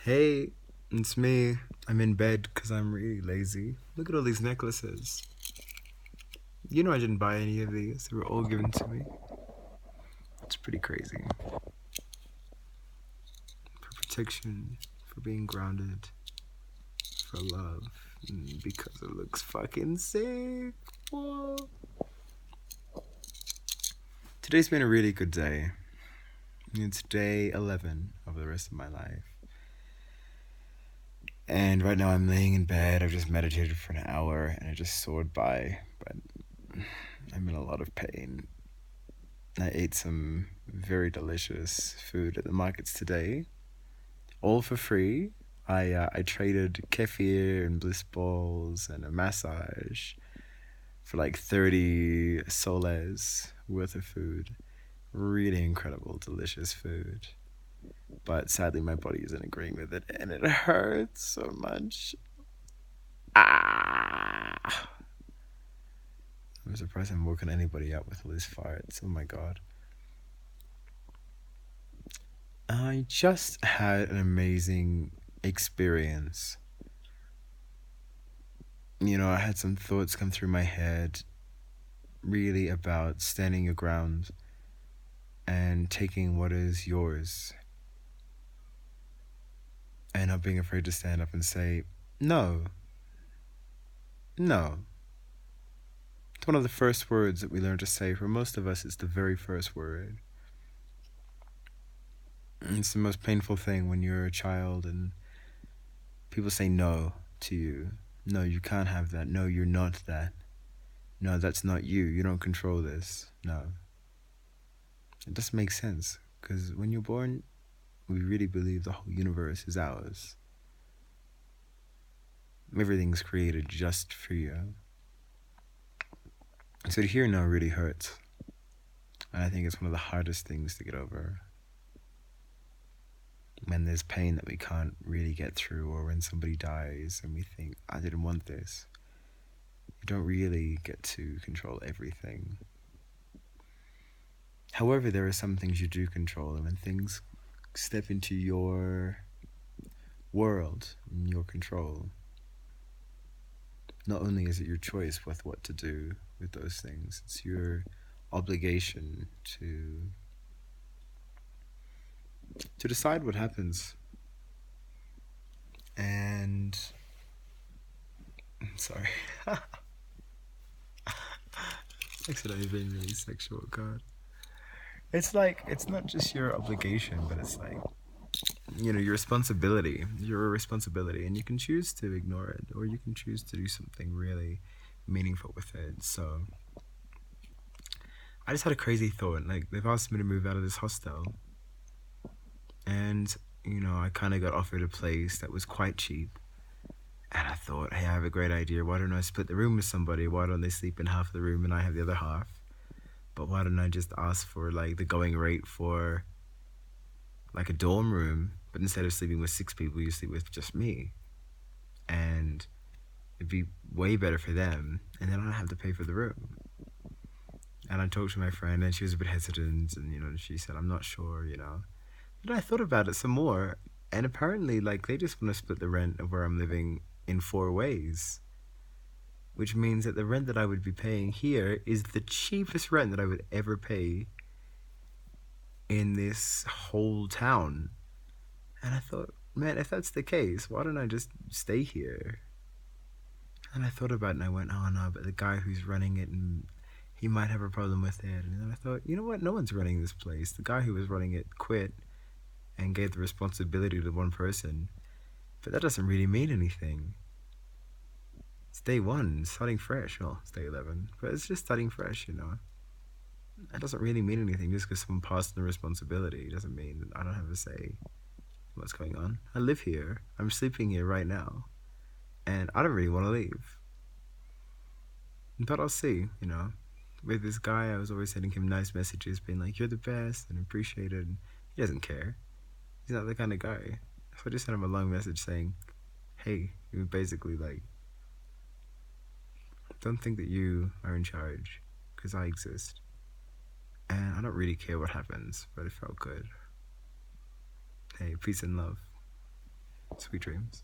Hey, it's me. I'm in bed because I'm really lazy. Look at all these necklaces. You know I didn't buy any of these. They were all given to me. It's pretty crazy. For protection, for being grounded, for love, because it looks fucking sick. Whoa. Today's been a really good day. It's day 11 of the rest of my life. And right now I'm laying in bed. I've just meditated for an hour and it just soared by, but I'm in a lot of pain. I ate some very delicious food at the markets today, all for free. I traded kefir and bliss balls and a massage for like 30 soles worth of food. Really incredible, delicious food. But sadly, my body isn't agreeing with it, and it hurts so much. Ah! I'm surprised I'm woken anybody up with all these farts. Oh my god. I just had an amazing experience. I had some thoughts come through my head really about standing your ground and taking what is yours and not being afraid to stand up and say, no, no. It's one of the first words that we learn to say. For most of us, it's the very first word. It's the most painful thing when you're a child and people say no to you. No, you can't have that. No, you're not that. No, that's not you. You don't control this. No. It doesn't make sense because when you're born, we really believe the whole universe is ours. Everything's created just for you. So to hear no really hurts. And I think it's one of the hardest things to get over. When there's pain that we can't really get through, or when somebody dies and we think, I didn't want this. You don't really get to control everything. However, there are some things you do control, and when things step into your world, in your control, not only is it your choice with what to do with those things, it's your obligation to decide what happens. And I'm sorry. Accidentally being really sexual, God. It's like, it's not just your obligation, but it's like, your responsibility. You're a responsibility, and you can choose to ignore it, or you can choose to do something really meaningful with it. So I just had a crazy thought. Like, they've asked me to move out of this hostel, and I kind of got offered a place that was quite cheap. And I thought, hey, I have a great idea. Why don't I split the room with somebody? Why don't they sleep in half the room and I have the other half? But why don't I just ask for like the going rate for like a dorm room, but instead of sleeping with 6 people, you sleep with just me. And it'd be way better for them, and then I don't have to pay for the room. And I talked to my friend, and she was a bit hesitant, and she said, I'm not sure. But I thought about it some more, and apparently, like, they just want to split the rent of where I'm living in 4 ways, which means that the rent that I would be paying here is the cheapest rent that I would ever pay in this whole town. And I thought, man, if that's the case, why don't I just stay here? And I thought about it and I went, oh no, but the guy who's running it, and he might have a problem with it. And then I thought, you know what? No one's running this place. The guy who was running it quit and gave the responsibility to one person. But that doesn't really mean anything. It's day 1, starting fresh. Well, it's day 11, but it's just starting fresh, That doesn't really mean anything. Just because someone passed the responsibility doesn't mean that I don't have a say in what's going on. I live here. I'm sleeping here right now. And I don't really want to leave. But I'll see, With this guy, I was always sending him nice messages, being like, you're the best and appreciated. He doesn't care. He's not the kind of guy. So I just sent him a long message saying, hey, you basically like, don't think that you are in charge, because I exist. And I don't really care what happens, but it felt good. Hey, peace and love. Sweet dreams.